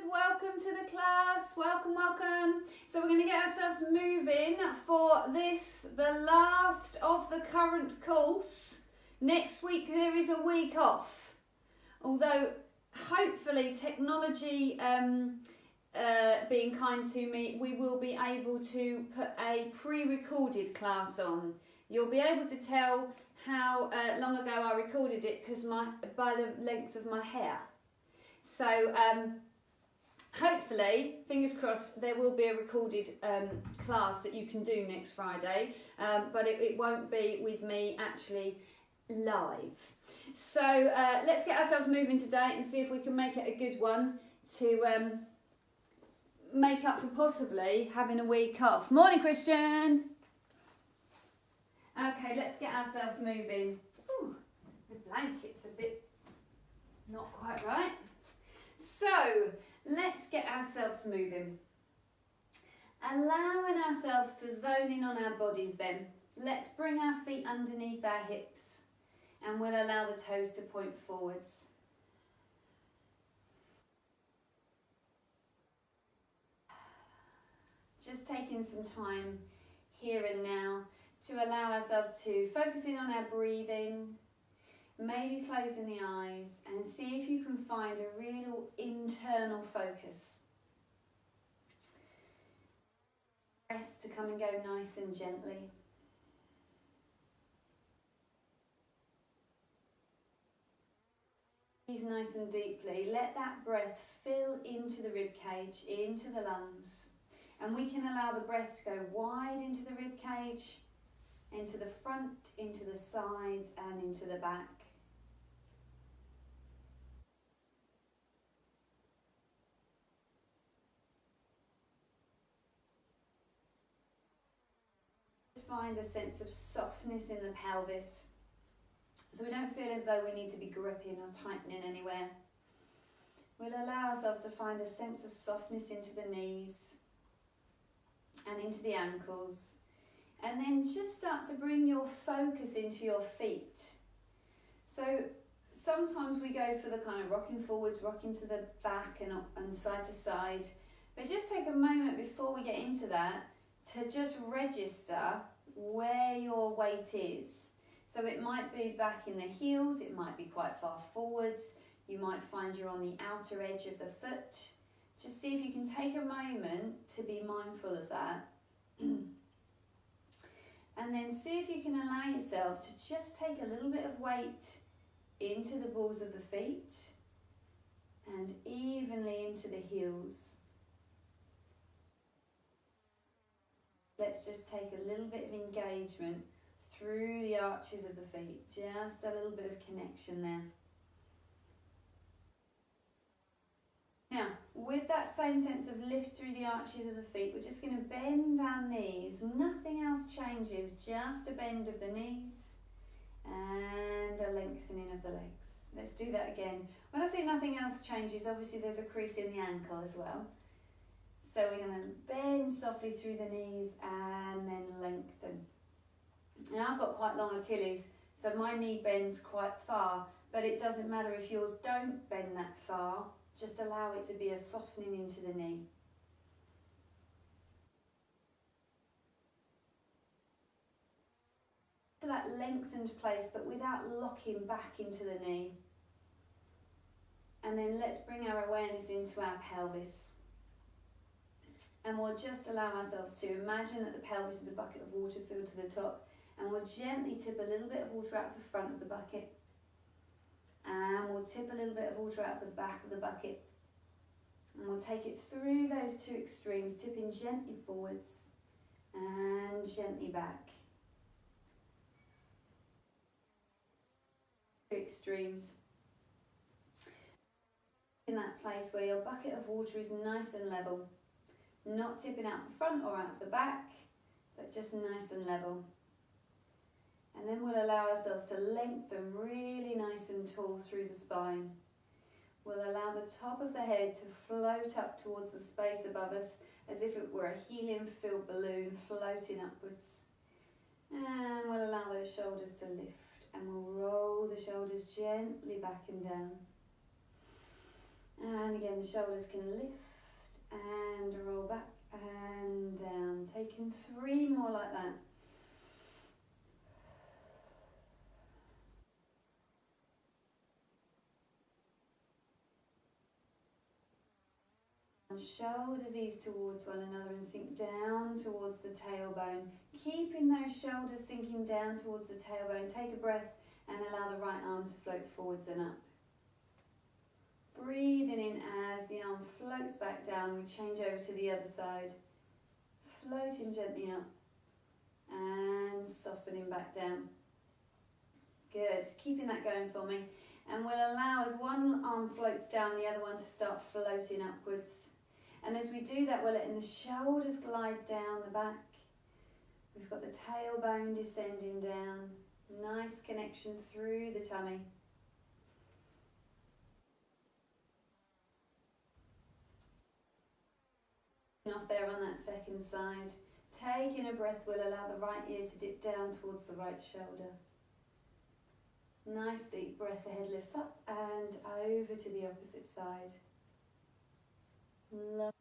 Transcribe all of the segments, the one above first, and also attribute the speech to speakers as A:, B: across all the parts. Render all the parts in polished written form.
A: welcome to the class, welcome. So we're going to get ourselves moving for this, the last of the current course. Next week there is a week off, although hopefully technology being kind to me, we will be able to put a pre-recorded class on. You'll be able to tell how long ago I recorded it because by the length of my hair. So hopefully, fingers crossed, there will be a recorded class that you can do next Friday, but it won't be with me actually live. So let's get ourselves moving today and see if we can make it a good one to make up for possibly having a week off. Morning, Christian. Okay, let's get ourselves moving. Ooh, the blanket's a bit not quite right. So, let's get ourselves moving. Allowing ourselves to zone in on our bodies then. Let's bring our feet underneath our hips and we'll allow the toes to point forwards. Just taking some time here and now to allow ourselves to focus in on our breathing, maybe closing the eyes and see if you can find a real internal focus. Breath to come and go nice and gently. Breathe nice and deeply. Let that breath fill into the rib cage, into the lungs. And we can allow the breath to go wide into the rib cage, into the front, into the sides and into the back. Find a sense of softness in the pelvis, so we don't feel as though we need to be gripping or tightening anywhere. We'll allow ourselves to find a sense of softness into the knees and into the ankles, and then just start to bring your focus into your feet. So sometimes we go for the kind of rocking forwards, rocking to the back and side to side, but just take a moment before we get into that to just register where your weight is. So it might be back in the heels, it might be quite far forwards, you might find you're on the outer edge of the foot. Just see if you can take a moment to be mindful of that. And then see if you can allow yourself to just take a little bit of weight into the balls of the feet and evenly into the heels. Let's just take a little bit of engagement through the arches of the feet, just a little bit of connection there. Now, with that same sense of lift through the arches of the feet, we're just going to bend our knees. Nothing else changes, just a bend of the knees and a lengthening of the legs. Let's do that again. When I say nothing else changes, obviously there's a crease in the ankle as well. So we're going to bend softly through the knees and then lengthen. Now I've got quite long Achilles, so my knee bends quite far, but it doesn't matter if yours don't bend that far. Just allow it to be a softening into the knee. To that lengthened place, but without locking back into the knee. And then let's bring our awareness into our pelvis. And we'll just allow ourselves to imagine that the pelvis is a bucket of water filled to the top, and we'll gently tip a little bit of water out of the front of the bucket, and we'll tip a little bit of water out of the back of the bucket, and we'll take it through those two extremes, tipping gently forwards and gently back. Two extremes. In that place where your bucket of water is nice and level. Not tipping out the front or out of the back, but just nice and level. And then we'll allow ourselves to lengthen really nice and tall through the spine. We'll allow the top of the head to float up towards the space above us as if it were a helium-filled balloon floating upwards. And we'll allow those shoulders to lift, and we'll roll the shoulders gently back and down. And again, the shoulders can lift and roll back and down. Taking 3 more like that. Shoulders ease towards one another and sink down towards the tailbone. Keeping those shoulders sinking down towards the tailbone. Take a breath and allow the right arm to float forwards and up. Breathing in as the arm floats back down. We change over to the other side. Floating gently up and softening back down. Good. Keeping that going for me. And we'll allow, as one arm floats down, the other one to start floating upwards. And as we do that, we're letting the shoulders glide down the back. We've got the tailbone descending down. Nice connection through the tummy. Off there on that second side. Taking a breath, we'll allow the right ear to dip down towards the right shoulder. Nice deep breath, the head lifts up and over to the opposite side. Love.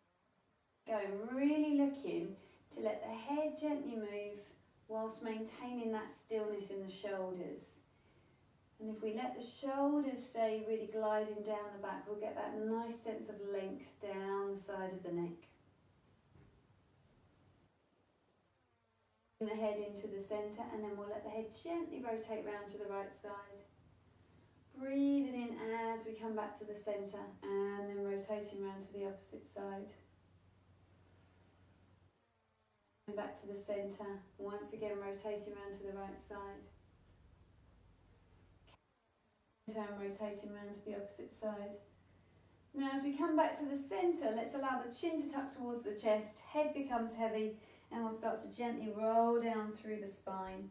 A: Going, really looking to let the head gently move whilst maintaining that stillness in the shoulders. And if we let the shoulders stay really gliding down the back, we'll get that nice sense of length down the side of the neck. Bring the head into the centre, and then we'll let the head gently rotate round to the right side. Breathing in as we come back to the centre, and then rotating round to the opposite side. Back to the centre, once again rotating round to the right side. Turn, rotating round to the opposite side. Now as we come back to the centre, let's allow the chin to tuck towards the chest, head becomes heavy, and we'll start to gently roll down through the spine.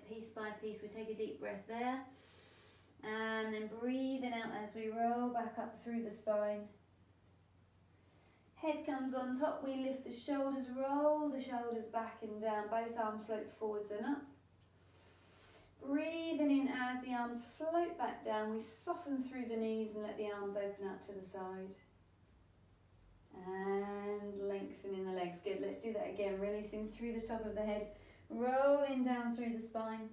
A: Piece by piece, we take a deep breath there, and then breathing out as we roll back up through the spine. Head comes on top, we lift the shoulders, roll the shoulders back and down, both arms float forwards and up. Breathing in as the arms float back down, we soften through the knees and let the arms open out to the side. And lengthening the legs, good, let's do that again, releasing through the top of the head, rolling down through the spine.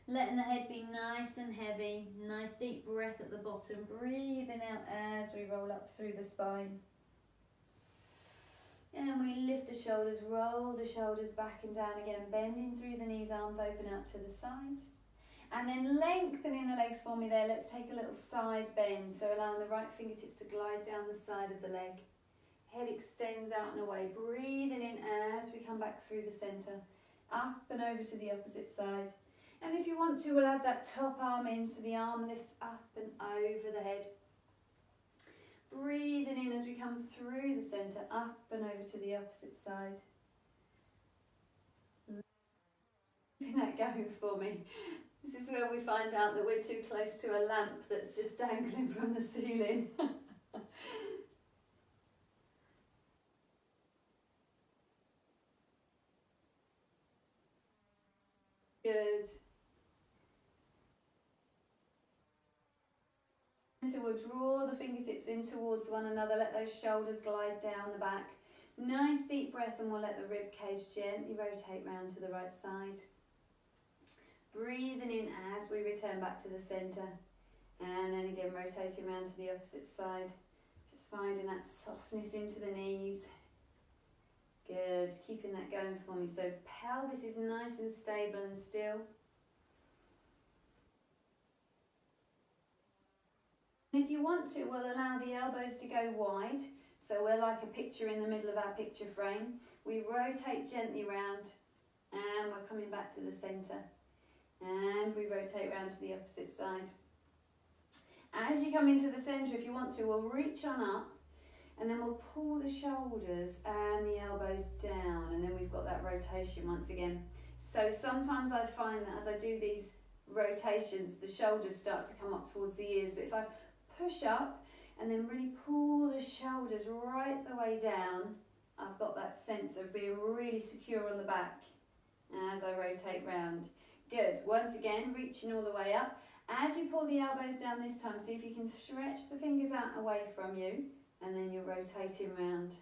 A: Letting the head be nice and heavy, nice deep breath at the bottom, breathing out as we roll up through the spine. And we lift the shoulders, roll the shoulders back and down again, bending through the knees, arms open out to the side. And then lengthening the legs for me there, let's take a little side bend, so allowing the right fingertips to glide down the side of the leg. Head extends out and away, breathing in as we come back through the centre, up and over to the opposite side. And if you want to, we'll add that top arm in so the arm lifts up and over the head. Breathing in as we come through the centre, up and over to the opposite side. Keeping that going for me. This is where we find out that we're too close to a lamp that's just dangling from the ceiling. Good. So we'll draw the fingertips in towards one another, let those shoulders glide down the back. Nice deep breath, and we'll let the rib cage gently rotate round to the right side. Breathing in as we return back to the centre, and then again rotating round to the opposite side. Just finding that softness into the knees. Good, keeping that going for me. So pelvis is nice and stable and still. If you want to, we'll allow the elbows to go wide. So we're like a picture in the middle of our picture frame. We rotate gently round, and we're coming back to the centre. And we rotate round to the opposite side. As you come into the centre, if you want to, we'll reach on up, and then we'll pull the shoulders and the elbows down, and then we've got that rotation once again. So sometimes I find that as I do these rotations, the shoulders start to come up towards the ears, but if I push up and then really pull the shoulders right the way down, I've got that sense of being really secure on the back as I rotate round. Good, once again, reaching all the way up, As you pull the elbows down this time, see if you can stretch the fingers out away from you, and then you're rotating round.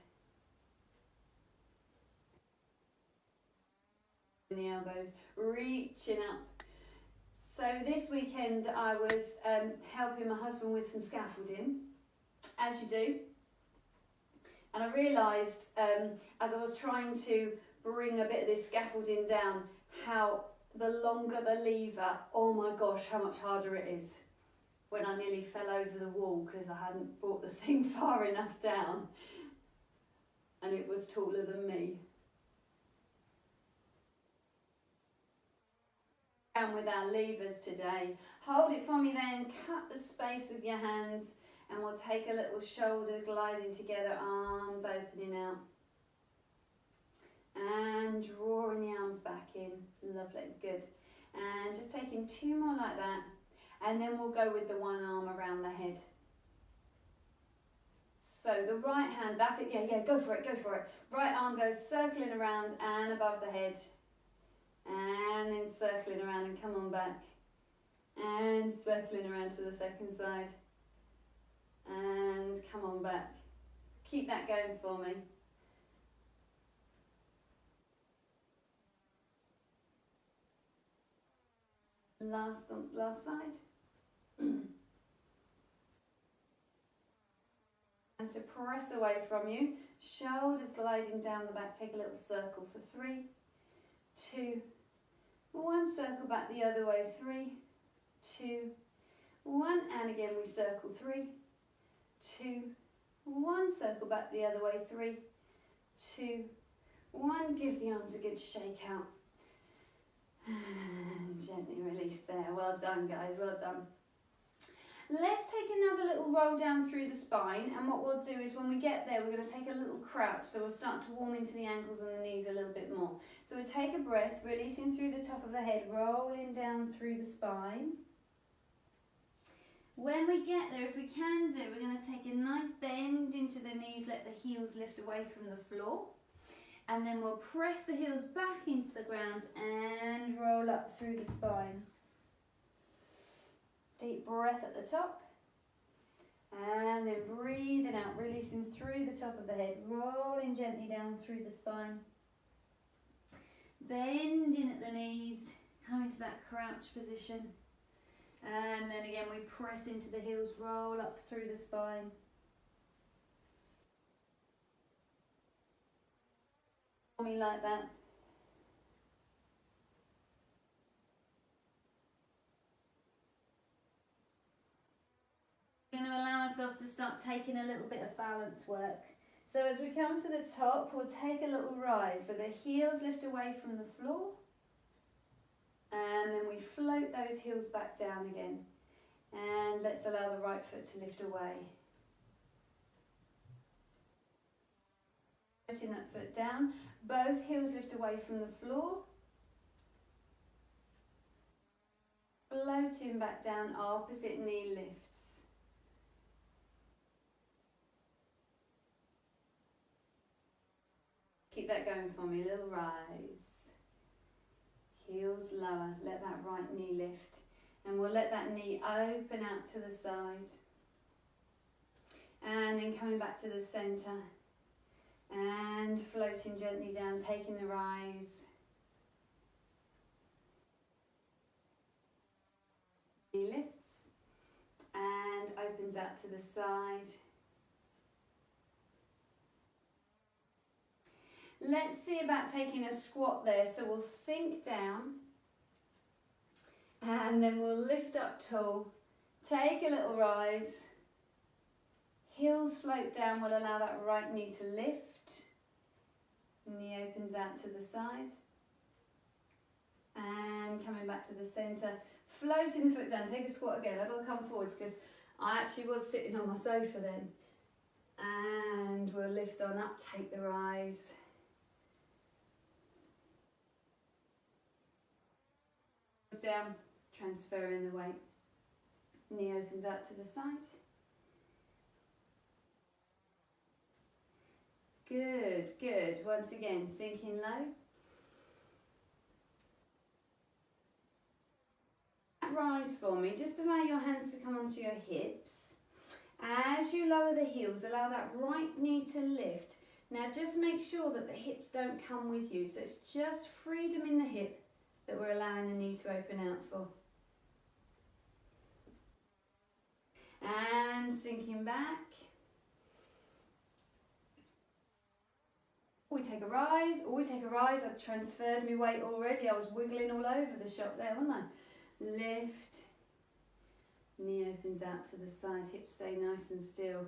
A: The elbows, reaching up. So this weekend I was helping my husband with some scaffolding, as you do. And I realised as I was trying to bring a bit of this scaffolding down, how the longer the lever, oh my gosh, how much harder it is. When I nearly fell over the wall because I hadn't brought the thing far enough down. And it was taller than me. Down with our levers today. Hold it for me then, cut the space with your hands, and we'll take a little shoulder gliding together, arms opening out. And drawing the arms back in. Lovely, good. And just taking 2 more like that. And then we'll go with the one arm around the head. So the right hand, that's it, yeah, go for it, go for it. Right arm goes circling around and above the head. And then circling around and come on back. And circling around to the second side. And come on back. Keep that going for me. Last side. And so press away from you. Shoulders gliding down the back. Take a little circle for 3, 2, 1. Circle back the other way. 3, 2, 1. And again we circle. 3, 2, 1. Circle back the other way. 3, 2, 1. Give the arms a good shake out. And gently release there. Well done, guys, well done. Let's take another little roll down through the spine, and what we'll do is when we get there, we're going to take a little crouch, so we'll start to warm into the ankles and the knees a little bit more. So we'll take a breath, releasing through the top of the head, rolling down through the spine. When we get there, if we can do, we're going to take a nice bend into the knees, let the heels lift away from the floor. And then we'll press the heels back into the ground and roll up through the spine. Deep breath at the top. And then breathing out, releasing through the top of the head, rolling gently down through the spine. Bending at the knees, coming to that crouch position. And then again we press into the heels, roll up through the spine. Me like that. We're going to allow ourselves to start taking a little bit of balance work. So as we come to the top, we'll take a little rise. So the heels lift away from the floor. And then we float those heels back down again. And let's allow the right foot to lift away. Putting that foot down. Both heels lift away from the floor. Floating back down, opposite knee lifts. Keep that going for me, a little rise. Heels lower, let that right knee lift. And we'll let that knee open out to the side. And then coming back to the centre. And floating gently down, taking the rise. Knee lifts and opens out to the side. Let's see about taking a squat there. So we'll sink down and then we'll lift up tall, take a little rise. Heels float down, we'll allow that right knee to lift. Knee opens out to the side. And coming back to the centre. Floating the foot down, take a squat again. I'll come forwards because I actually was sitting on my sofa then. And we'll lift on up, take the rise. Down, transferring the weight. Knee opens out to the side. Good, good. Once again, sinking low. rise for me, just allow your hands to come onto your hips. As you lower the heels, allow that right knee to lift. Now just make sure that the hips don't come with you, so it's just freedom in the hip that we're allowing the knee to open out for. And sinking back. We take a rise, I've transferred my weight already, I was wiggling all over the shop there, wasn't I? Lift, knee opens out to the side, hips stay nice and still.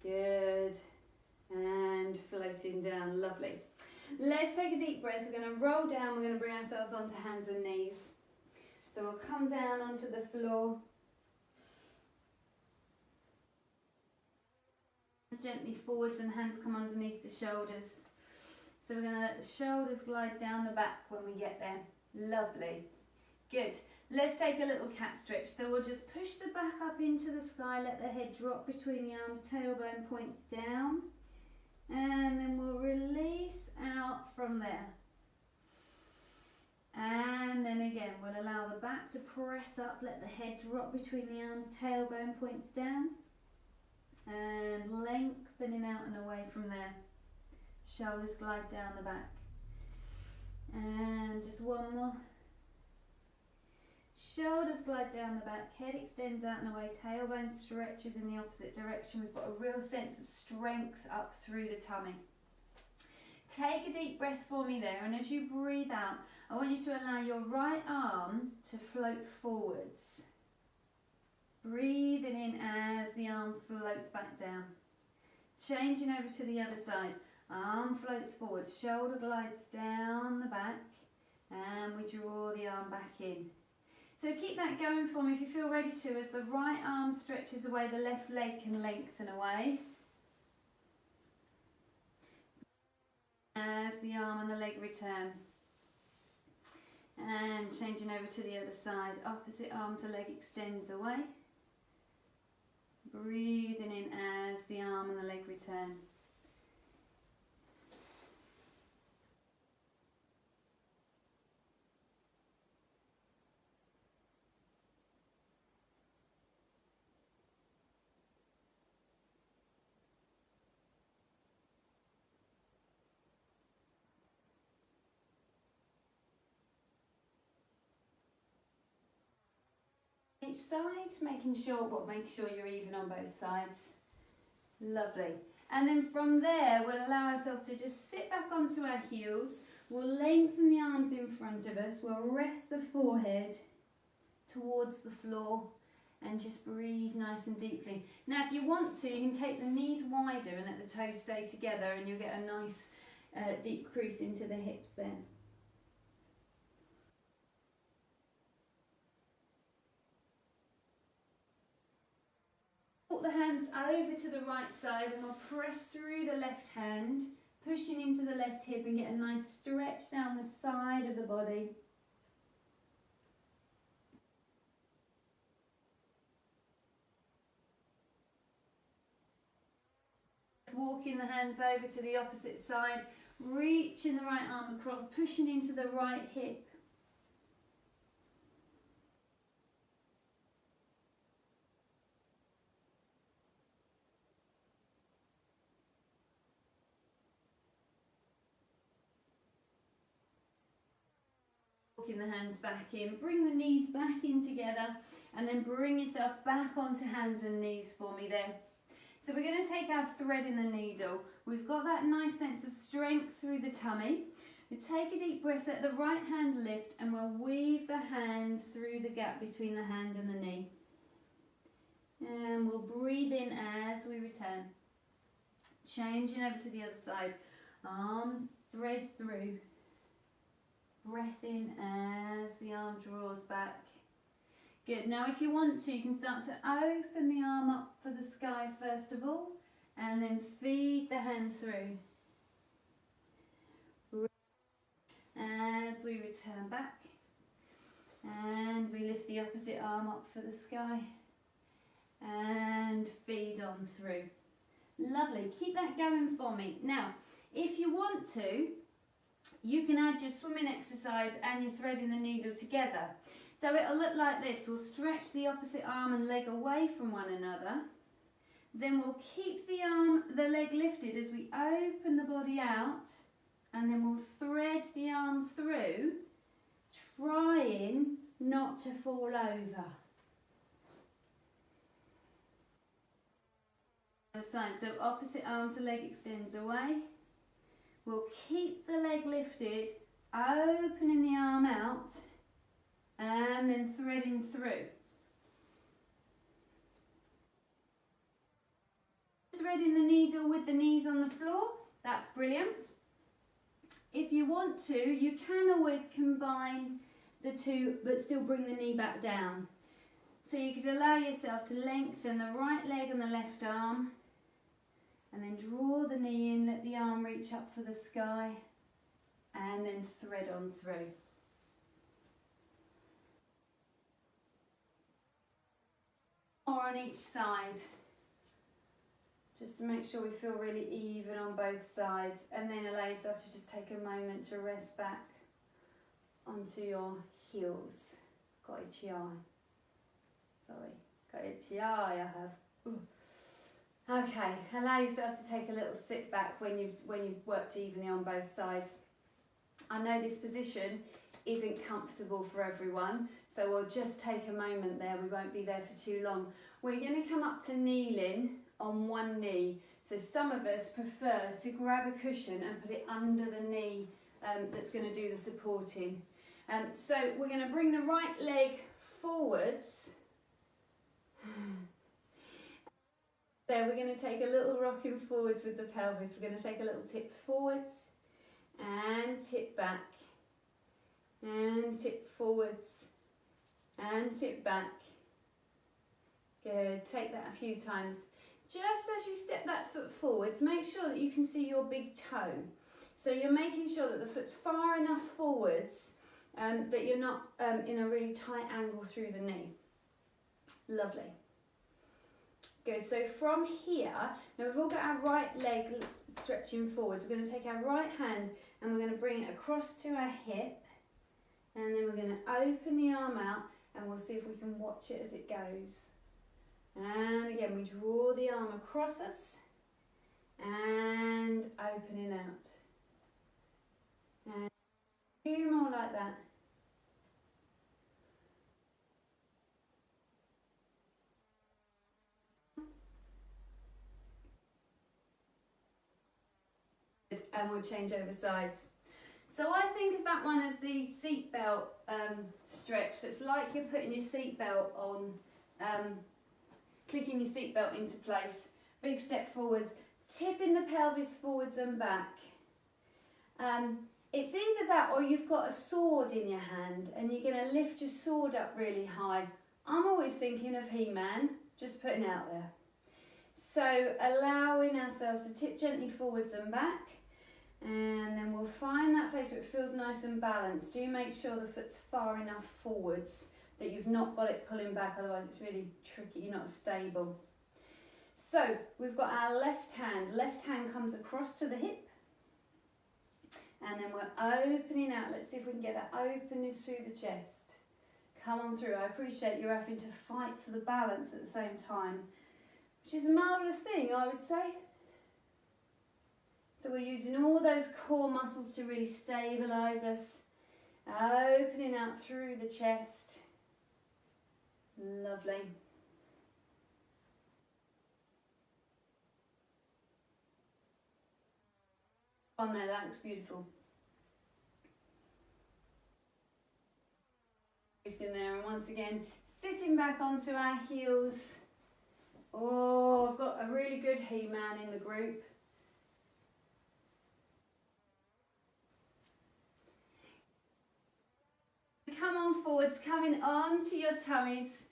A: Good, and floating down, lovely. Let's take a deep breath, we're going to roll down, we're going to bring ourselves onto hands and knees. So we'll come down onto the floor. Gently forwards and hands come underneath the shoulders. So we're going to let the shoulders glide down the back when we get there. Lovely. Good. Let's take a little cat stretch. So we'll just push the back up into the sky, let the head drop between the arms, tailbone points down. And then we'll release out from there. And then again, we'll allow the back to press up, let the head drop between the arms, tailbone points down. And lengthening out and away from there. Shoulders glide down the back. And just one more. Shoulders glide down the back, head extends out and away, tailbone stretches in the opposite direction. We've got a real sense of strength up through the tummy. Take a deep breath for me there, and as you breathe out, I want you to allow your right arm to float forwards. Breathing in as the arm floats back down. Changing over to the other side. Arm floats forwards, shoulder glides down the back, and we draw the arm back in. So keep that going for me if you feel ready to, as the right arm stretches away, the left leg can lengthen away. As the arm and the leg return. And changing over to the other side, opposite arm to leg extends away. Breathing in as the arm and the leg return. Each side, making sure you're even on both sides. Lovely. And then from there, we'll allow ourselves to just sit back onto our heels. We'll lengthen the arms in front of us. We'll rest the forehead towards the floor and just breathe nice and deeply. Now, if you want to, you can take the knees wider and let the toes stay together, and you'll get a nice deep crease into the hips then. Put the hands over to the right side, and we'll press through the left hand, pushing into the left hip, and get a nice stretch down the side of the body. Walking the hands over to the opposite side, reaching the right arm across, pushing into the right hip. Walking the hands back in, bring the knees back in together, and then bring yourself back onto hands and knees for me there. So we're going to take our thread in the needle. We've got that nice sense of strength through the tummy. We take a deep breath, let the right hand lift, and we'll weave the hand through the gap between the hand and the knee. And we'll breathe in as we return. Changing over to the other side. Arm threads through. Breath in as the arm draws back. Good. Now if you want to, you can start to open the arm up for the sky first of all, and then feed the hand through. As we return back, and we lift the opposite arm up for the sky, and feed on through. Lovely. Keep that going for me. Now, if you want to, you can add your swimming exercise and your threading the needle together. So it'll look like this. We'll stretch the opposite arm and leg away from one another. Then we'll keep the leg lifted as we open the body out, and then we'll thread the arm through, trying not to fall over. Other side, so opposite arm to leg extends away. We'll keep the leg lifted, opening the arm out, and then threading through. Threading the needle with the knees on the floor, that's brilliant. If you want to, you can always combine the two but still bring the knee back down. So you could allow yourself to lengthen the right leg and the left arm, and then draw the knee in, let the arm reach up for the sky, and then thread on through. Or on each side, just to make sure we feel really even on both sides, and then allow yourself to just take a moment to rest back onto your heels. Got itchy eye. Sorry, got itchy eye I have. Ooh. Okay, allow yourself to take a little sit back when you've worked evenly on both sides. I know this position isn't comfortable for everyone, so we'll just take a moment there. We won't be there for too long. We're going to come up to kneeling on one knee. So some of us prefer to grab a cushion and put it under the knee that's going to do the supporting. So we're going to bring the right leg forwards. There, we're going to take a little rocking forwards with the pelvis. We're going to take a little tip forwards and tip back and tip forwards and tip back. Good, take that a few times. Just as you step that foot forwards, make sure that you can see your big toe. So you're making sure that the foot's far enough forwards that you're not in a really tight angle through the knee. Lovely. Good, so from here, now we've all got our right leg stretching forwards. We're going to take our right hand and we're going to bring it across to our hip, and then we're going to open the arm out, and we'll see if we can watch it as it goes. And again, we draw the arm across us and opening out. And a few more like that. And we'll change over sides. So I think of that one as the seatbelt stretch. So it's like you're putting your seatbelt on, clicking your seatbelt into place. Big step forwards, tipping the pelvis forwards and back. It's either that or you've got a sword in your hand and you're going to lift your sword up really high. I'm always thinking of He-Man, just putting out there. So allowing ourselves to tip gently forwards and back. And then we'll find that place where it feels nice and balanced. Do make sure the foot's far enough forwards that you've not got it pulling back, otherwise it's really tricky, you're not stable. So we've got our left hand comes across to the hip, and then we're opening out. Let's see if we can get that openness through the chest. Come on through. I appreciate you're having to fight for the balance at the same time, which is a marvellous thing, I would say. So we're using all those core muscles to really stabilise us. Opening out through the chest. Lovely. On there, that looks beautiful. In there, and once again, sitting back onto our heels. Oh, I've got a really good He-Man in the group. Come on forwards, coming onto your tummies,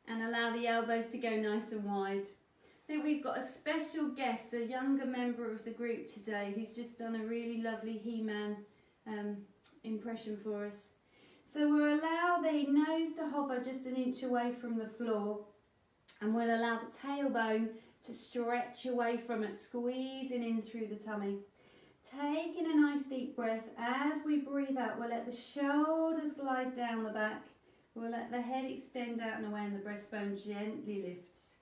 A: and allow the elbows to go nice and wide. I think we've got a special guest, a younger member of the group today, who's just done a really lovely He-Man impression for us. So we'll allow the nose to hover just an inch away from the floor, and we'll allow the tailbone to stretch away from us, squeezing in through the tummy. Taking a nice deep breath. As we breathe out, we'll let the shoulders glide down the back. We'll let the head extend out and away and the breastbone gently lifts.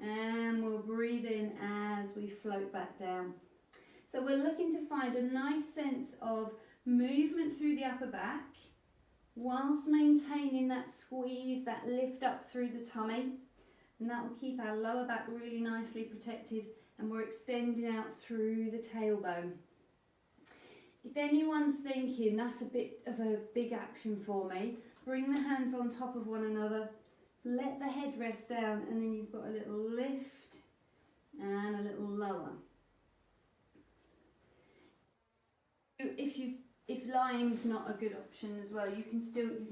A: And we'll breathe in as we float back down. So we're looking to find a nice sense of movement through the upper back whilst maintaining that squeeze, that lift up through the tummy. And that will keep our lower back really nicely protected, and we're extending out through the tailbone. If anyone's thinking that's a bit of a big action for me, bring the hands on top of one another, let the head rest down, and then you've got a little lift and a little lower. If lying's not a good option as well, you can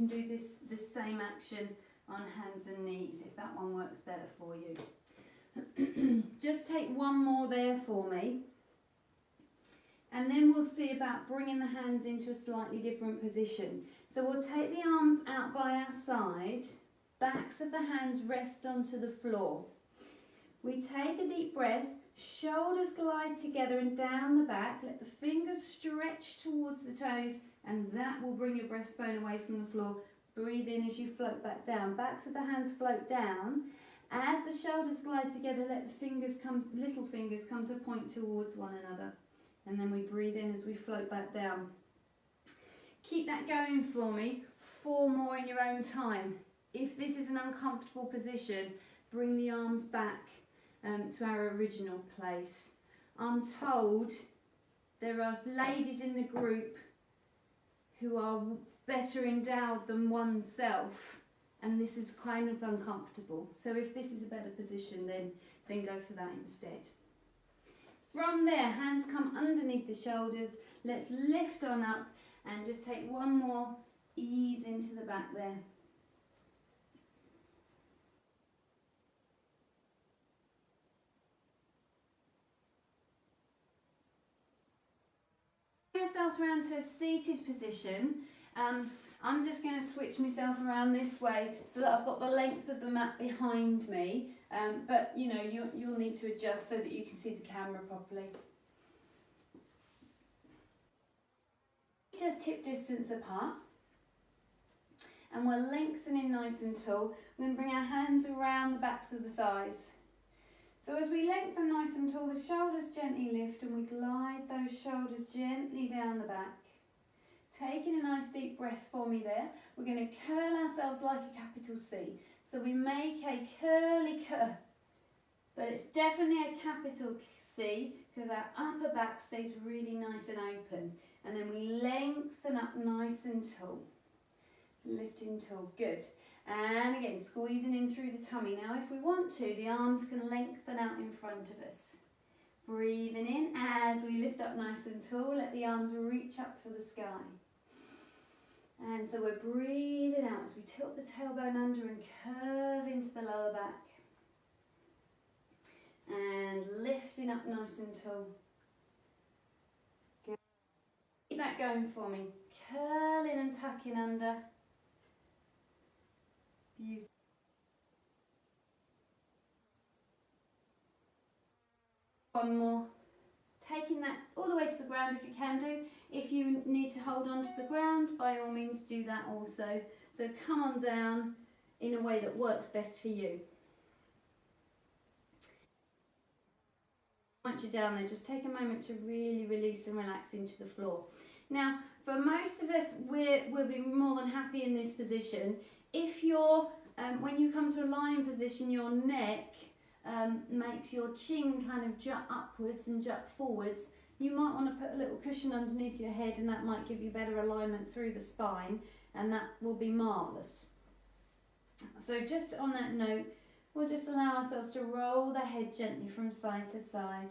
A: do this same action on hands and knees if that one works better for you. Just take one more there for me, and then we'll see about bringing the hands into a slightly different position. So we'll take the arms out by our side, backs of the hands rest onto the floor. We take a deep breath, shoulders glide together and down the back, let the fingers stretch towards the toes, and that will bring your breastbone away from the floor. Breathe in as you float back down. Backs of the hands float down. As the shoulders glide together, let the little fingers come to point towards one another. And then we breathe in as we float back down. Keep that going for me. 4 more in your own time. If this is an uncomfortable position, bring the arms back to our original place. I'm told there are ladies in the group who are better endowed than oneself, and this is kind of uncomfortable. So if this is a better position, then go for that instead. From there, hands come underneath the shoulders. Let's lift on up and just take one more ease into the back there. Bring ourselves around to a seated position. I'm just going to switch myself around this way so that I've got the length of the mat behind me, but you know, you'll need to adjust so that you can see the camera properly. Just hip distance apart, and we're lengthening nice and tall. We're going to bring our hands around the backs of the thighs. So as we lengthen nice and tall, the shoulders gently lift and we glide those shoulders gently down the back. Taking a nice deep breath for me there. We're going to curl ourselves like a capital C. So we make a curly curl, but it's definitely a capital C because our upper back stays really nice and open. And then we lengthen up nice and tall. Lifting tall, good. And again, squeezing in through the tummy. Now if we want to, the arms can lengthen out in front of us. Breathing in as we lift up nice and tall, let the arms reach up for the sky. And so we're breathing out as we tilt the tailbone under and curve into the lower back. And lifting up nice and tall. Good. Keep that going for me. Curling and tucking under. Beautiful. One more. Taking that all the way to the ground if you can do. If you need to hold on to the ground, by all means do that also. So come on down in a way that works best for you. Once you're down there, just take a moment to really release and relax into the floor. Now, for most of us, we'll be more than happy in this position. If you're, when you come to a lying position, your neck makes your chin kind of jut upwards and jut forwards, you might want to put a little cushion underneath your head, and that might give you better alignment through the spine, and that will be marvellous. So just on that note, we'll just allow ourselves to roll the head gently from side to side.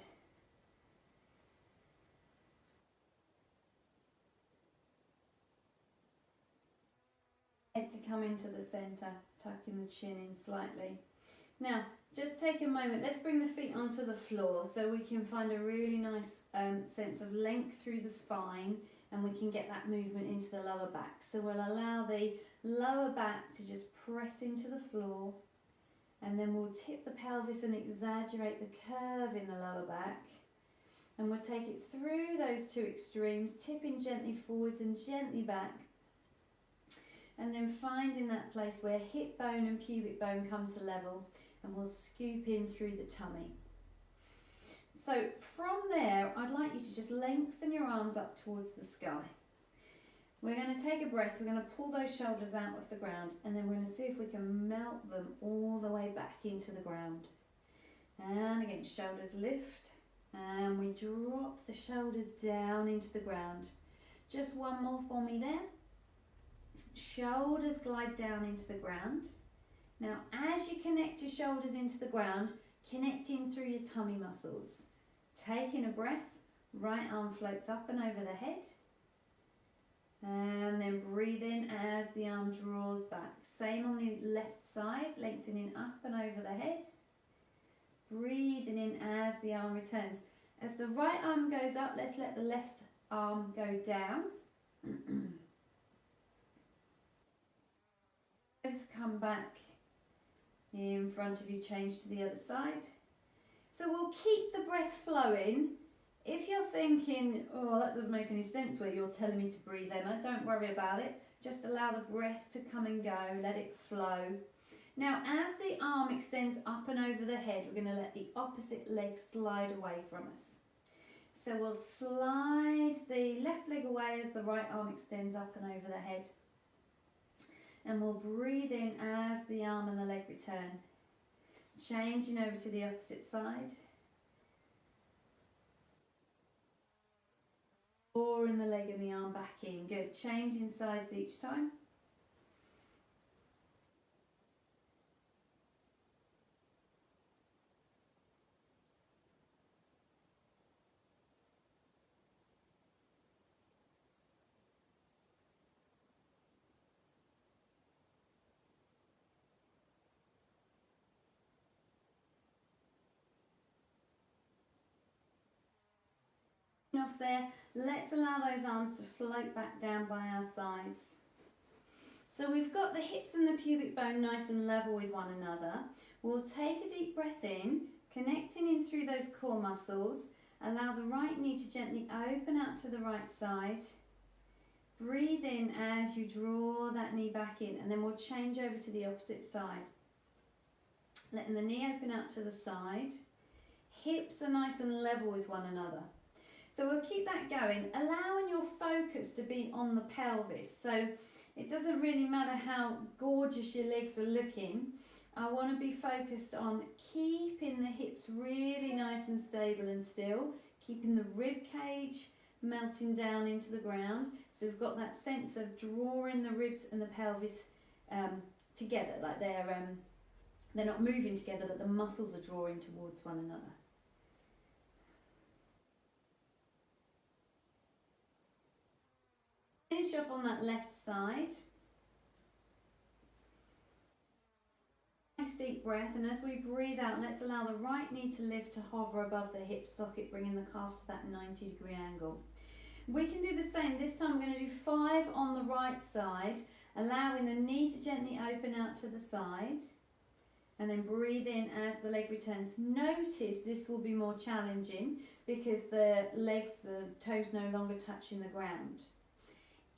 A: Head to come into the centre, tucking the chin in slightly. Now, just take a moment, let's bring the feet onto the floor so we can find a really nice sense of length through the spine, and we can get that movement into the lower back. So we'll allow the lower back to just press into the floor, and then we'll tip the pelvis and exaggerate the curve in the lower back. And we'll take it through those two extremes, tipping gently forwards and gently back. And then finding that place where hip bone and pubic bone come to level, and we'll scoop in through the tummy. So from there, I'd like you to just lengthen your arms up towards the sky. We're going to take a breath, we're going to pull those shoulders out of the ground, and then we're going to see if we can melt them all the way back into the ground. And again, shoulders lift, and we drop the shoulders down into the ground. Just one more for me there. Shoulders glide down into the ground. Now, as you connect your shoulders into the ground, connecting through your tummy muscles. Taking a breath, right arm floats up and over the head. And then breathe in as the arm draws back. Same on the left side, lengthening up and over the head. Breathing in as the arm returns. As the right arm goes up, let's let the left arm go down. Both come back in front of you, change to the other side. So we'll keep the breath flowing. If you're thinking, oh, that doesn't make any sense where you're telling me to breathe, Emma, don't worry about it. Just allow the breath to come and go, let it flow. Now, as the arm extends up and over the head, we're going to let the opposite leg slide away from us. So we'll slide the left leg away as the right arm extends up and over the head. And we'll breathe in as the arm and the leg return. Changing over to the opposite side. Drawing the leg and the arm back in. Good. Changing sides each time. Off there, let's allow those arms to float back down by our sides. So we've got the hips and the pubic bone nice and level with one another. We'll take a deep breath in, connecting in through those core muscles. Allow the right knee to gently open out to the right side. Breathe in as you draw that knee back in, and then we'll change over to the opposite side. Letting the knee open out to the side. Hips are nice and level with one another. So we'll keep that going, allowing your focus to be on the pelvis. So it doesn't really matter how gorgeous your legs are looking. I want to be focused on keeping the hips really nice and stable and still, keeping the rib cage melting down into the ground. So we've got that sense of drawing the ribs and the pelvis together, like they're not moving together, but the muscles are drawing towards one another. Finish off on that left side. Nice deep breath, and as we breathe out, let's allow the right knee to lift to hover above the hip socket, bringing the calf to that 90-degree angle. We can do the same. This time we're going to do 5 on the right side, allowing the knee to gently open out to the side, and then breathe in as the leg returns. Notice this will be more challenging because the legs, the toes no longer touching the ground.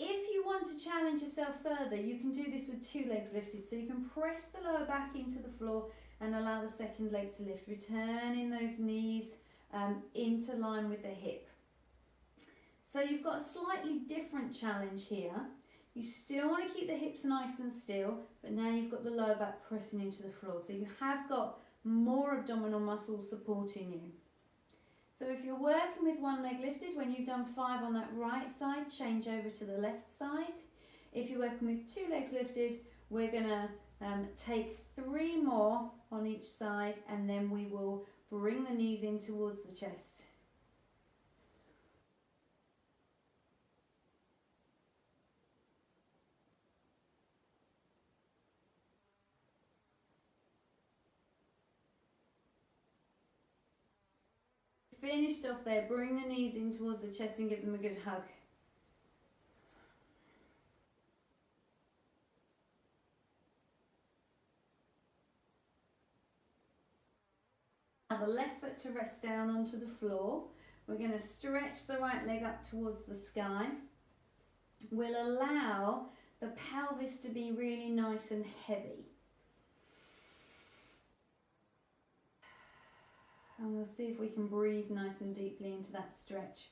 A: If you want to challenge yourself further, you can do this with 2 legs lifted. So you can press the lower back into the floor and allow the second leg to lift, returning those knees into line with the hip. So you've got a slightly different challenge here. You still want to keep the hips nice and still, but now you've got the lower back pressing into the floor. So you have got more abdominal muscles supporting you. So if you're working with 1 leg lifted, when you've done 5 on that right side, change over to the left side. If you're working with 2 legs lifted, we're going to take 3 more on each side, and then we will bring the knees in towards the chest. Finished off there, bring the knees in towards the chest and give them a good hug. Now the left foot to rest down onto the floor. We're going to stretch the right leg up towards the sky. We'll allow the pelvis to be really nice and heavy. And we'll see if we can breathe nice and deeply into that stretch.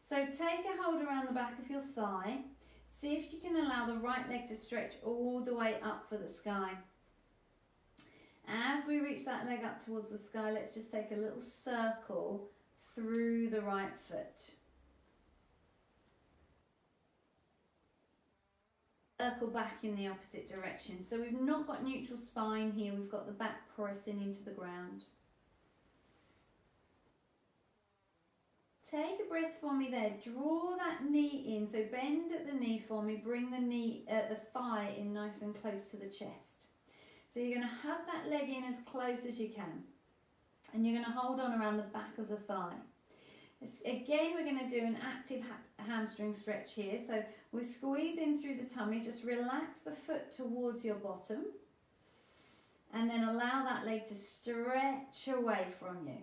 A: So take a hold around the back of your thigh. See if you can allow the right leg to stretch all the way up for the sky. As we reach that leg up towards the sky, let's just take a little circle through the right foot. Circle back in the opposite direction. So we've not got neutral spine here, we've got the back pressing into the ground. Take a breath for me there, draw that knee in, so bend at the knee for me, bring the thigh in nice and close to the chest. So you're going to hug that leg in as close as you can, and you're going to hold on around the back of the thigh. Again, we're going to do an active hamstring stretch here, so we're squeezing through the tummy, just relax the foot towards your bottom, and then allow that leg to stretch away from you.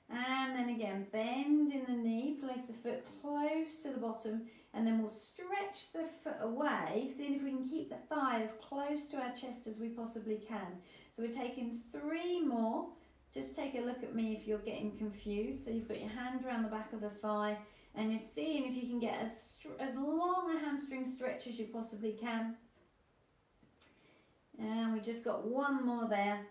A: And then again, bend in the knee, place the foot close to the bottom, and then we'll stretch the foot away, seeing if we can keep the thigh as close to our chest as we possibly can. So we're taking 3 more. Just take a look at me if you're getting confused. So you've got your hand around the back of the thigh, and you're seeing if you can get as long a hamstring stretch as you possibly can. And we just got 1 more there.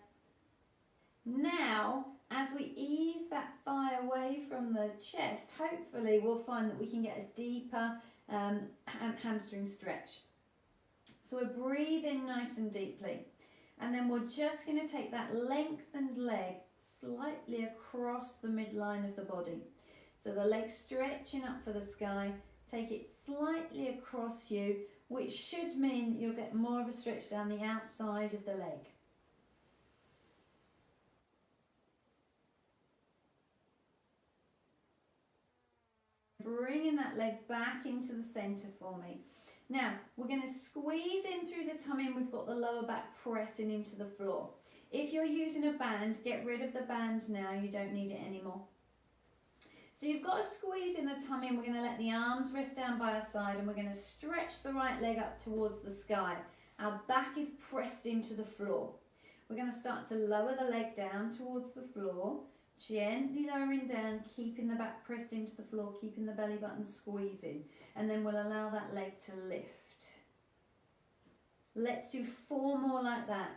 A: Now, as we ease that thigh away from the chest, hopefully we'll find that we can get a deeper hamstring stretch. So we're breathing nice and deeply, and then we're just going to take that lengthened leg slightly across the midline of the body. So the leg stretching up for the sky, take it slightly across you, which should mean you'll get more of a stretch down the outside of the leg. Bringing that leg back into the centre for me. Now, we're going to squeeze in through the tummy, and we've got the lower back pressing into the floor. If you're using a band, get rid of the band now, you don't need it anymore. So you've got a squeeze in the tummy, and we're going to let the arms rest down by our side, and we're going to stretch the right leg up towards the sky. Our back is pressed into the floor. We're going to start to lower the leg down towards the floor, gently lowering down, keeping the back pressed into the floor, keeping the belly button squeezing, and then we'll allow that leg to lift. Let's do 4 more like that.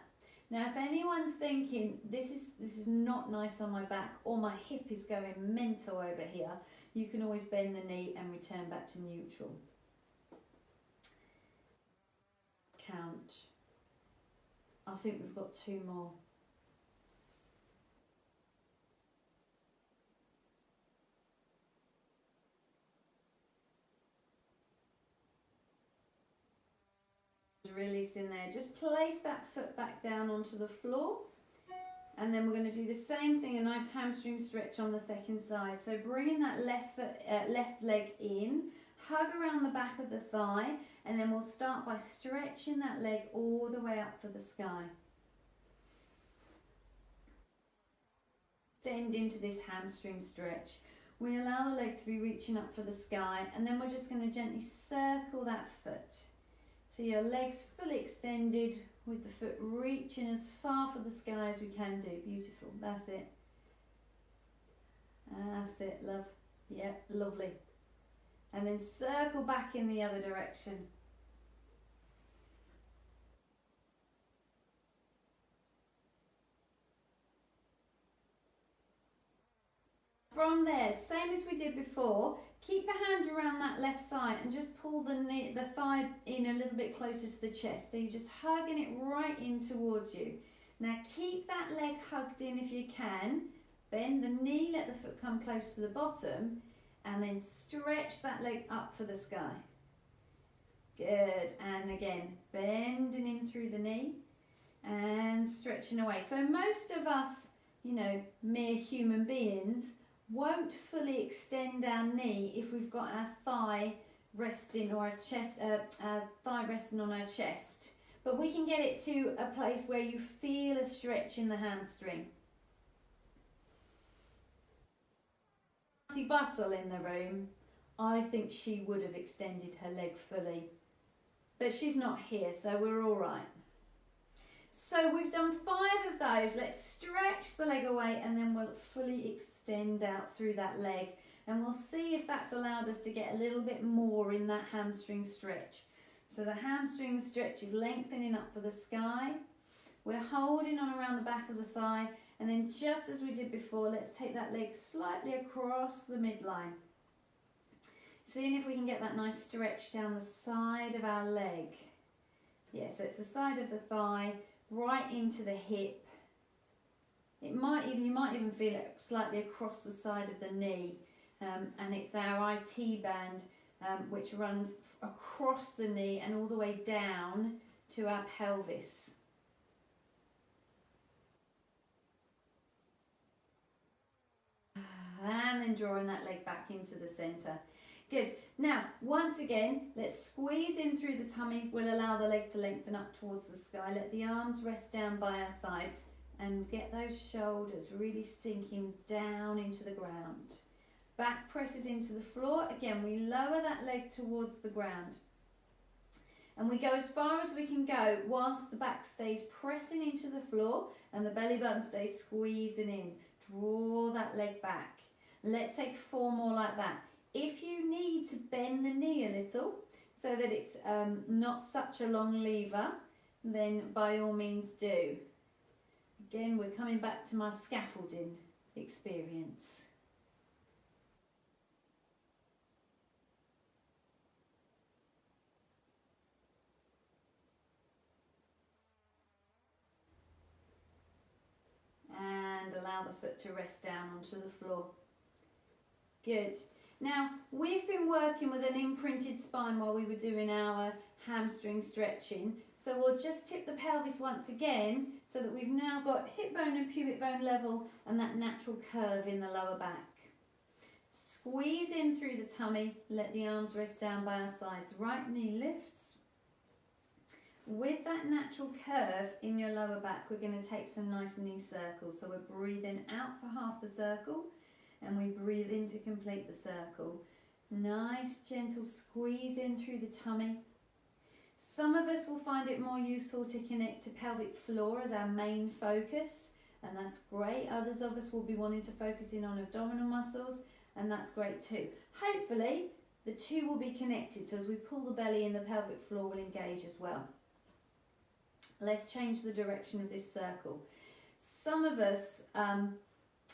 A: Now, if anyone's thinking this is not nice on my back, or my hip is going mental over here, you can always bend the knee and return back to neutral. Count. I think we've got 2 more. Release in there. Just place that foot back down onto the floor, and then we're going to do the same thing, a nice hamstring stretch on the second side. So bringing that left leg in, hug around the back of the thigh, and then we'll start by stretching that leg all the way up for the sky. Extend into this hamstring stretch. We allow the leg to be reaching up for the sky, and then we're just going to gently circle that foot. So your legs fully extended, with the foot reaching as far for the sky as we can do. Beautiful. That's it. That's it, love. Yep, lovely. And then circle back in the other direction. From there, same as we did before, keep the hand around that left thigh and just pull the thigh in a little bit closer to the chest. So you're just hugging it right in towards you. Now keep that leg hugged in if you can. Bend the knee, let the foot come close to the bottom, and then stretch that leg up for the sky. Good. And again, bending in through the knee and stretching away. So most of us, mere human beings, won't fully extend our knee if we've got our thigh resting, or our thigh resting on our chest. But we can get it to a place where you feel a stretch in the hamstring. Bustle in the room, I think she would have extended her leg fully. but she's not here, so we're all right. So we've done 5 of those. Let's stretch the leg away and then we'll fully extend out through that leg. And we'll see if that's allowed us to get a little bit more in that hamstring stretch. So the hamstring stretch is lengthening up for the sky. We're holding on around the back of the thigh. And then just as we did before, let's take that leg slightly across the midline. Seeing if we can get that nice stretch down the side of our leg. Yeah, so it's the side of the thigh, right into the hip. You might even feel it slightly across the side of the knee. And it's our IT band, which runs across the knee and all the way down to our pelvis. And then drawing that leg back into the centre. Good. Now, once again, let's squeeze in through the tummy. We'll allow the leg to lengthen up towards the sky. Let the arms rest down by our sides and get those shoulders really sinking down into the ground. Back presses into the floor. Again, we lower that leg towards the ground. And we go as far as we can go whilst the back stays pressing into the floor and the belly button stays squeezing in. Draw that leg back. Let's take 4 more like that. If you need to bend the knee a little so that it's not such a long lever, then by all means do. Again, we're coming back to my scaffolding experience. And allow the foot to rest down onto the floor. Good. Now, we've been working with an imprinted spine while we were doing our hamstring stretching. So we'll just tip the pelvis once again so that we've now got hip bone and pubic bone level and that natural curve in the lower back. Squeeze in through the tummy, let the arms rest down by our sides. Right knee lifts. With that natural curve in your lower back, we're going to take some nice knee circles. So we're breathing out for half the circle. And we breathe in to complete the circle. Nice gentle squeeze in through the tummy. Some of us will find it more useful to connect to pelvic floor as our main focus, and that's great. Others of us will be wanting to focus in on abdominal muscles, and that's great too. Hopefully the two will be connected, so as we pull the belly in, the pelvic floor will engage as well. Let's change the direction of this circle. Some of us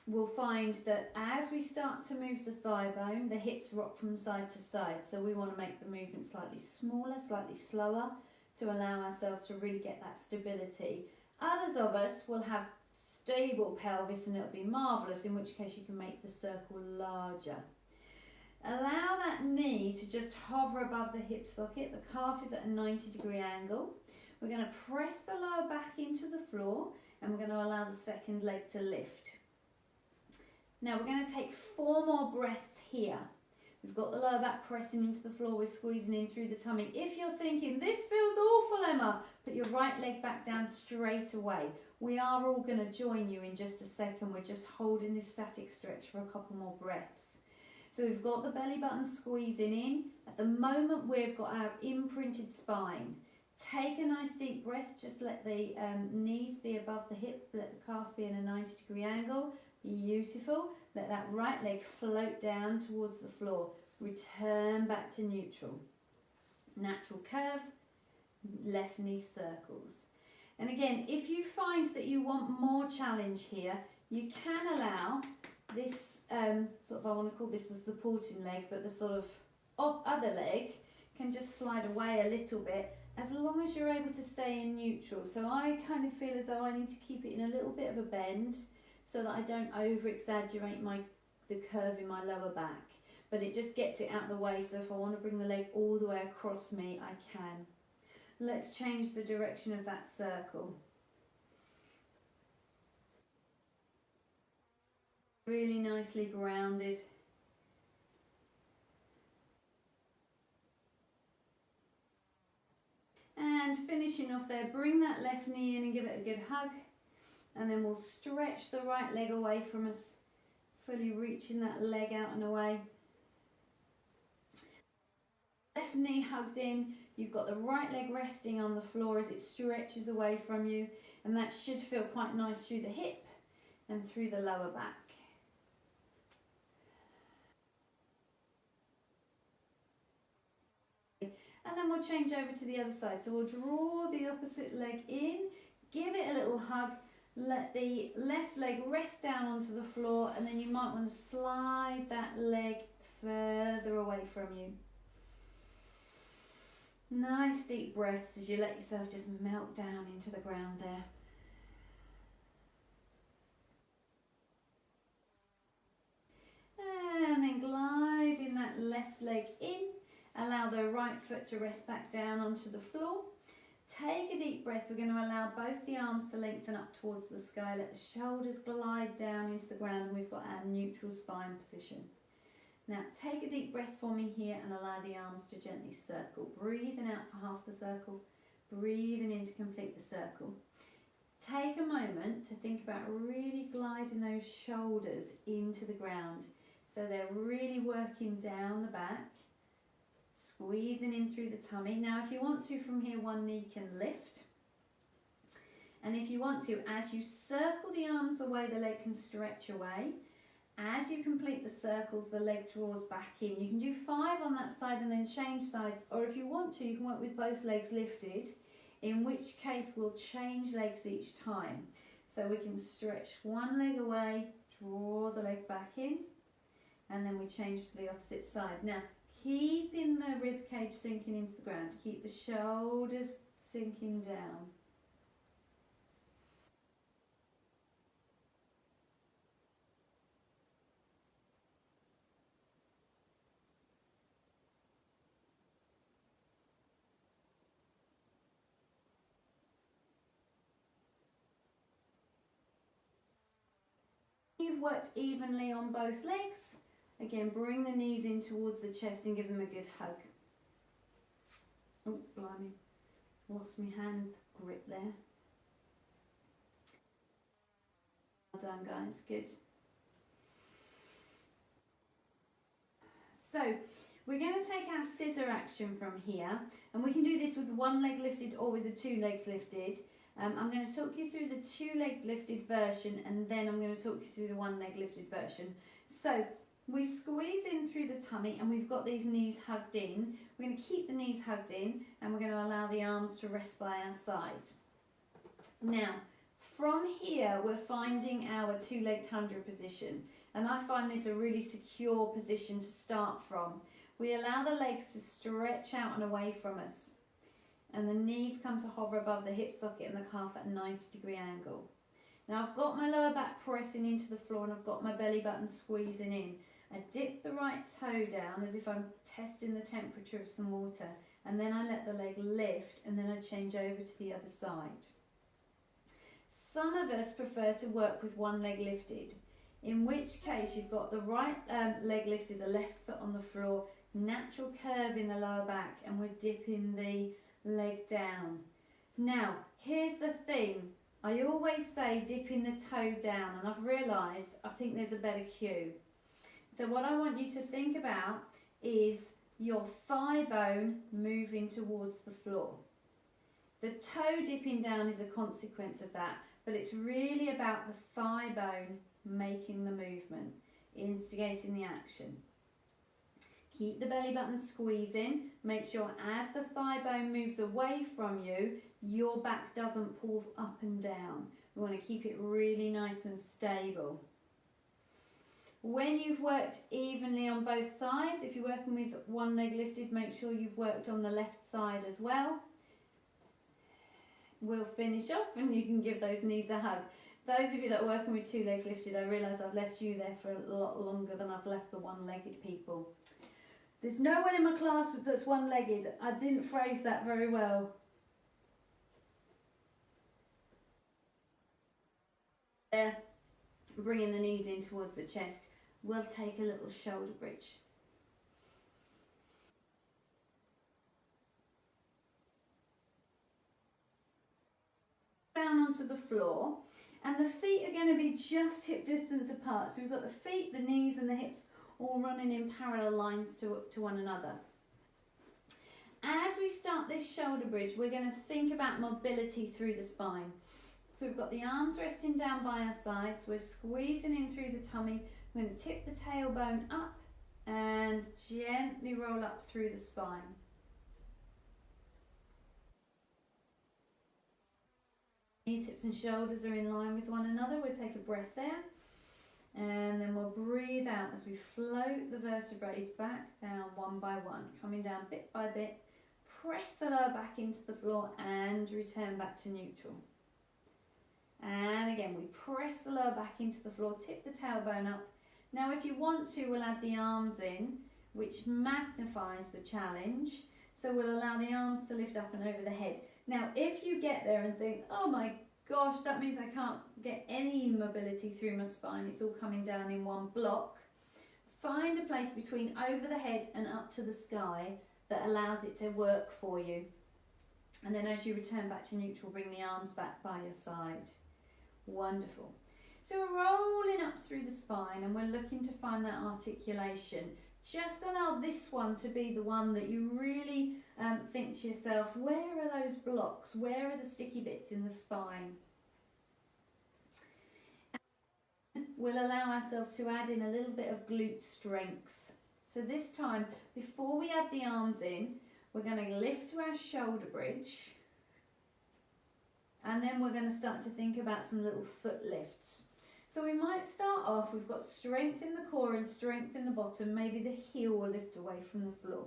A: we'll find that as we start to move the thigh bone, the hips rock from side to side. So we want to make the movement slightly smaller, slightly slower to allow ourselves to really get that stability. Others of us will have stable pelvis and it'll be marvellous, in which case you can make the circle larger. Allow that knee to just hover above the hip socket. The calf is at a 90-degree angle. We're going to press the lower back into the floor and we're going to allow the second leg to lift. Now we're going to take 4 more breaths here. We've got the lower back pressing into the floor, we're squeezing in through the tummy. If you're thinking, this feels awful, Emma, put your right leg back down straight away. We are all going to join you in just a second. We're just holding this static stretch for a couple more breaths. So we've got the belly button squeezing in. At the moment we've got our imprinted spine. Take a nice deep breath, just let the knees be above the hip, let the calf be in a 90-degree angle. Beautiful. Let that right leg float down towards the floor. Return back to neutral. Natural curve, left knee circles. And again, if you find that you want more challenge here, you can allow this, I want to call this a supporting leg, but the sort of other leg can just slide away a little bit as long as you're able to stay in neutral. So I kind of feel as though I need to keep it in a little bit of a bend, so that I don't over-exaggerate the curve in my lower back. But it just gets it out of the way, so if I want to bring the leg all the way across me, I can. Let's change the direction of that circle. Really nicely grounded. And finishing off there, bring that left knee in and give it a good hug. And then we'll stretch the right leg away from us, fully reaching that leg out and away. Left knee hugged in, you've got the right leg resting on the floor as it stretches away from you, and that should feel quite nice through the hip and through the lower back. And then we'll change over to the other side. So we'll draw the opposite leg in, give it a little hug, let the left leg rest down onto the floor, and then you might want to slide that leg further away from you. Nice deep breaths as you let yourself just melt down into the ground there. And then gliding that left leg in, allow the right foot to rest back down onto the floor. Take a deep breath. We're going to allow both the arms to lengthen up towards the sky. Let the shoulders glide down into the ground, and we've got our neutral spine position. Now take a deep breath for me here and allow the arms to gently circle. Breathing out for half the circle, breathing in to complete the circle. Take a moment to think about really gliding those shoulders into the ground. So they're really working down the back, squeezing in through the tummy. Now if you want to, from here one knee can lift. And if you want to, as you circle the arms away, the leg can stretch away. As you complete the circles, the leg draws back in. You can do 5 on that side and then change sides, or if you want to, you can work with both legs lifted, in which case we'll change legs each time. So we can stretch one leg away, draw the leg back in, and then we change to the opposite side. Now, keeping the rib cage sinking into the ground, keep the shoulders sinking down. You've worked evenly on both legs. Again, bring the knees in towards the chest and give them a good hug. Oh, blimey. Lost my hand grip there. Well done, guys. Good. So, we're going to take our scissor action from here, and we can do this with one leg lifted or with the 2 legs lifted. I'm going to talk you through the 2 leg lifted version, and then I'm going to talk you through the 1 leg lifted version. So we squeeze in through the tummy, and we've got these knees hugged in. We're going to keep the knees hugged in, and we're going to allow the arms to rest by our side. Now, from here, we're finding our 2-legged 100 position, and I find this a really secure position to start from. We allow the legs to stretch out and away from us, and the knees come to hover above the hip socket and the calf at a 90-degree angle. Now I've got my lower back pressing into the floor, and I've got my belly button squeezing in. I dip the right toe down as if I'm testing the temperature of some water, and then I let the leg lift, and then I change over to the other side. Some of us prefer to work with 1 leg lifted, in which case you've got the right leg lifted, the left foot on the floor, natural curve in the lower back, and we're dipping the leg down. Now, here's the thing. I always say dipping the toe down, and I've realised I think there's a better cue. So what I want you to think about is your thigh bone moving towards the floor. The toe dipping down is a consequence of that, but it's really about the thigh bone making the movement, instigating the action. Keep the belly button squeezing. Make sure as the thigh bone moves away from you, your back doesn't pull up and down. We want to keep it really nice and stable. When you've worked evenly on both sides, if you're working with 1 leg lifted, make sure you've worked on the left side as well. We'll finish off and you can give those knees a hug. Those of you that are working with 2 legs lifted, I realise I've left you there for a lot longer than I've left the 1-legged people. There's no one in my class that's 1-legged. I didn't phrase that very well. There, bringing the knees in towards the chest. We'll take a little shoulder bridge. Down onto the floor, and the feet are going to be just hip distance apart. So we've got the feet, the knees and the hips all running in parallel lines to one another. as we start this shoulder bridge, we're going to think about mobility through the spine. So we've got the arms resting down by our sides, we're squeezing in through the tummy, we're going to tip the tailbone up and gently roll up through the spine. Knee tips and shoulders are in line with one another. We'll take a breath there and then we'll breathe out as we float the vertebrae back down one by one, coming down bit by bit. Press the lower back into the floor and return back to neutral. And again, we press the lower back into the floor, tip the tailbone up. Now if you want to, we'll add the arms in, which magnifies the challenge. So we'll allow the arms to lift up and over the head. Now if you get there and think, oh my gosh, that means I can't get any mobility through my spine, it's all coming down in one block, find a place between over the head and up to the sky that allows it to work for you. And then as you return back to neutral, bring the arms back by your side. Wonderful. So we're rolling up through the spine and we're looking to find that articulation. Just allow this one to be the one that you really think to yourself, where are those blocks? Where are the sticky bits in the spine? And we'll allow ourselves to add in a little bit of glute strength. So this time, before we add the arms in, we're going to lift to our shoulder bridge. And then we're going to start to think about some little foot lifts. So we might start off, we've got strength in the core and strength in the bottom, maybe the heel will lift away from the floor.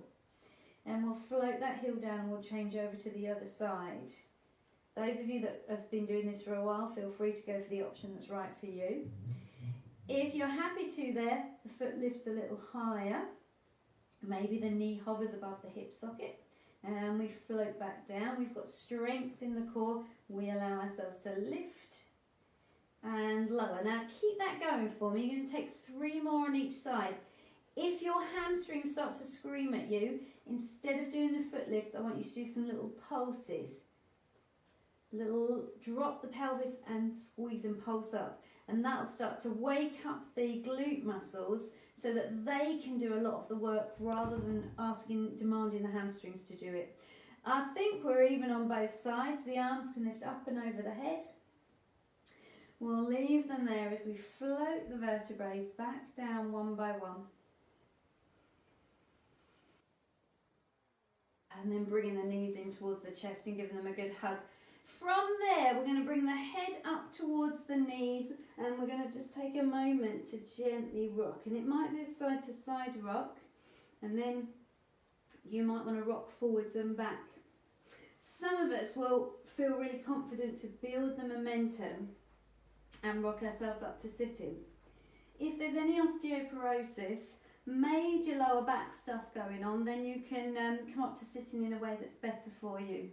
A: And we'll float that heel down and we'll change over to the other side. Those of you that have been doing this for a while, feel free to go for the option that's right for you. If you're happy to there, the foot lifts a little higher. Maybe the knee hovers above the hip socket. And we float back down. We've got strength in the core. We allow ourselves to lift and lower. Now keep that going for me. You're going to take 3 more on each side. If your hamstrings start to scream at you, instead of doing the foot lifts, I want you to do some little pulses. Drop the pelvis and squeeze and pulse up. And that'll start to wake up the glute muscles so that they can do a lot of the work rather than demanding the hamstrings to do it. I think we're even on both sides. The arms can lift up and over the head. We'll leave them there as we float the vertebrae back down one by one. And then bringing the knees in towards the chest and giving them a good hug. From there, we're going to bring the head up towards the knees and we're going to just take a moment to gently rock. And it might be a side to side rock, and then you might want to rock forwards and back. Some of us will feel really confident to build the momentum and rock ourselves up to sitting. If there's any osteoporosis, major lower back stuff going on, then you can come up to sitting in a way that's better for you.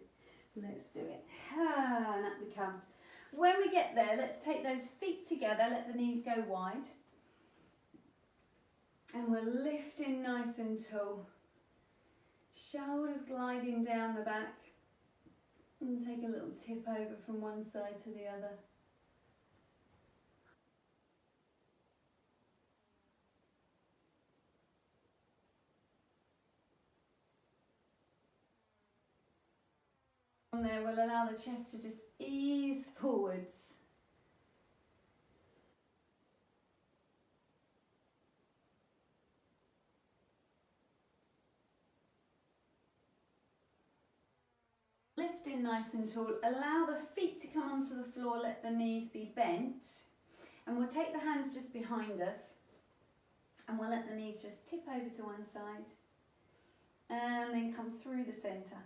A: Let's do it. And up we come. When we get there, let's take those feet together, let the knees go wide. And we're lifting nice and tall. Shoulders gliding down the back. And take a little tip over from one side to the other. From there, we'll allow the chest to just ease forwards. Lifting nice and tall. Allow the feet to come onto the floor, let the knees be bent. And we'll take the hands just behind us. And we'll let the knees just tip over to one side. And then come through the centre.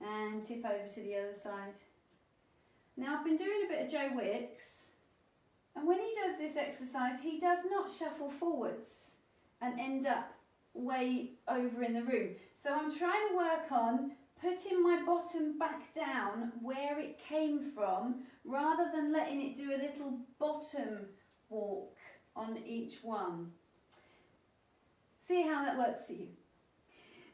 A: And tip over to the other side. Now I've been doing a bit of Joe Wicks, and when he does this exercise he does not shuffle forwards and end up way over in the room. So I'm trying to work on putting my bottom back down where it came from rather than letting it do a little bottom walk on each one. See how that works for you.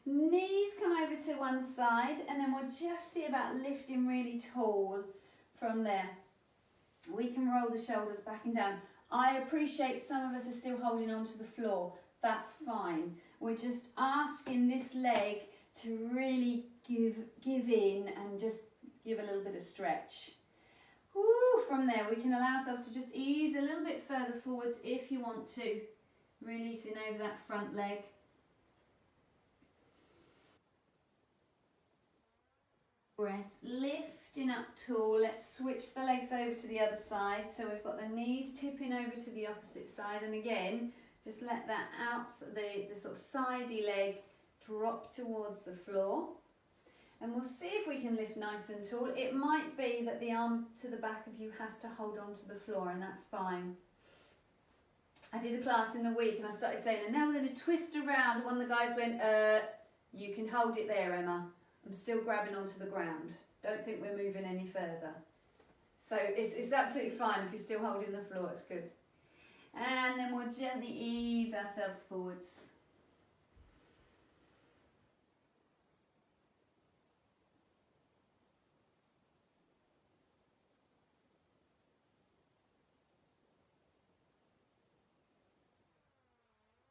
A: Knees come over to one side and then we'll just see about lifting really tall from there. We can roll the shoulders back and down. I appreciate some of us are still holding on to the floor. That's fine. We're just asking this leg to really give in and just give a little bit of stretch. Woo, from there we can allow ourselves to just ease a little bit further forwards if you want to, releasing over that front leg. Breath, lifting up tall. Let's switch the legs over to the other side. So we've got the knees tipping over to the opposite side, and again, just let that out, the sort of sidey leg drop towards the floor. And we'll see if we can lift nice and tall. It might be that the arm to the back of you has to hold on to the floor, and that's fine. I did a class in the week and I started saying, and now we're going to twist around. One of the guys went, you can hold it there, Emma. I'm still grabbing onto the ground. Don't think we're moving any further. So it's absolutely fine if you're still holding the floor, it's good. And then we'll gently ease ourselves forwards.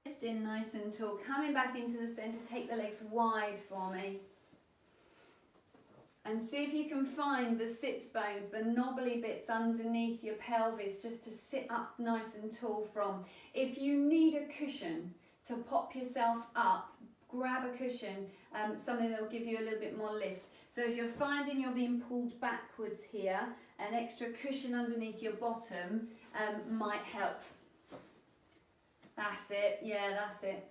A: Lifting nice and tall, coming back into the centre, take the legs wide for me. And see if you can find the sits bones, the knobbly bits underneath your pelvis, just to sit up nice and tall from. If you need a cushion to pop yourself up, grab a cushion, something that will give you a little bit more lift. So if you're finding you're being pulled backwards here, an extra cushion underneath your bottom might help. That's it, yeah, that's it.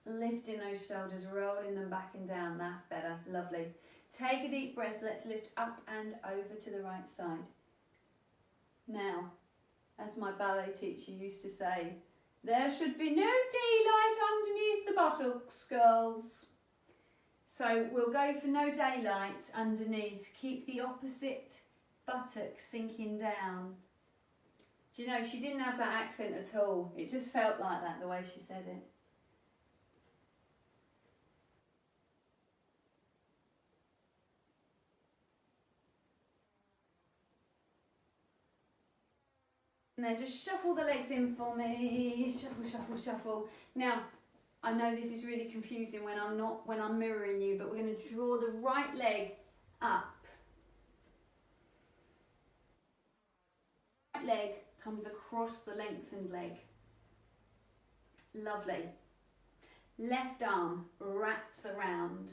A: Lifting those shoulders, rolling them back and down, that's better, lovely. Take a deep breath, let's lift up and over to the right side. Now, as my ballet teacher used to say, there should be no daylight underneath the buttocks, girls. So we'll go for no daylight underneath, keep the opposite buttock sinking down. Do you know, she didn't have that accent at all. It just felt like that, the way she said it. And then just shuffle the legs in for me. Shuffle, shuffle, shuffle. Now, I know this is really confusing when I'm mirroring you, but we're going to draw the right leg up. Right leg comes across the lengthened leg. Lovely. Left arm wraps around.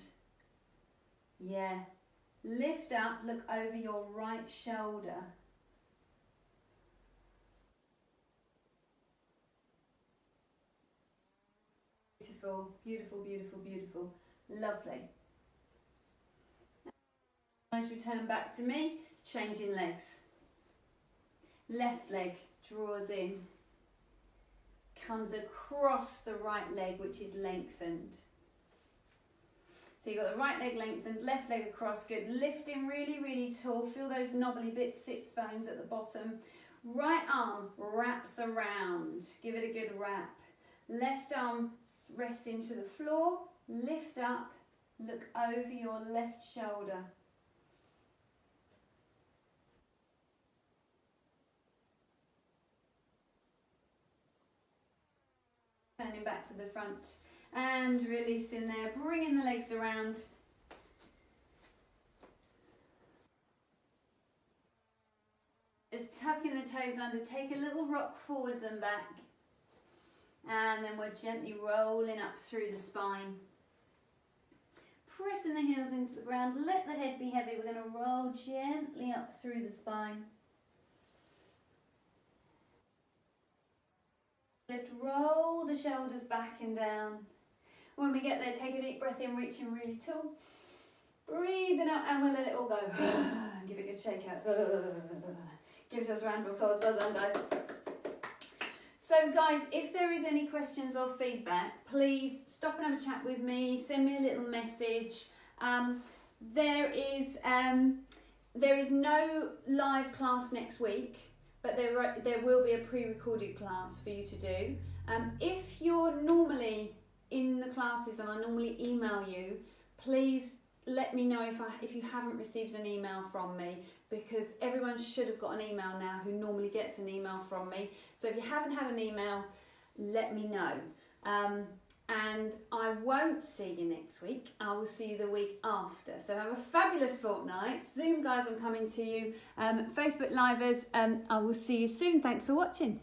A: Yeah. Lift up, look over your right shoulder. Beautiful, beautiful, beautiful, beautiful. Lovely. Nice, return back to me, changing legs. Left leg draws in, comes across the right leg, which is lengthened. So you've got the right leg lengthened, left leg across, good. Lifting really, really tall, feel those knobbly bits, sits bones at the bottom. Right arm wraps around, give it a good wrap. Left arm rests into the floor, lift up, look over your left shoulder. Turning back to the front and releasing there, bringing the legs around. Just tucking the toes under, take a little rock forwards and back. And then we're gently rolling up through the spine. Pressing the heels into the ground, let the head be heavy. We're going to roll gently up through the spine. Lift, roll the shoulders back and down. When we get there, take a deep breath in, reaching really tall. Breathing out, and we'll let it all go. Give it a good shake out. Give yourselves a round of applause. Well done, guys. So guys, if there is any questions or feedback, please stop and have a chat with me, send me a little message. There is no live class next week, but there will be a pre-recorded class for you to do. If you're normally in the classes and I normally email you, please let me know if you haven't received an email from me, because everyone should have got an email now who normally gets an email from me. So if you haven't had an email, let me know. and I won't see you next week. I will see you the week after. So have a fabulous fortnight. Zoom guys, I'm coming to you. Facebook Livers, I will see you soon. Thanks for watching.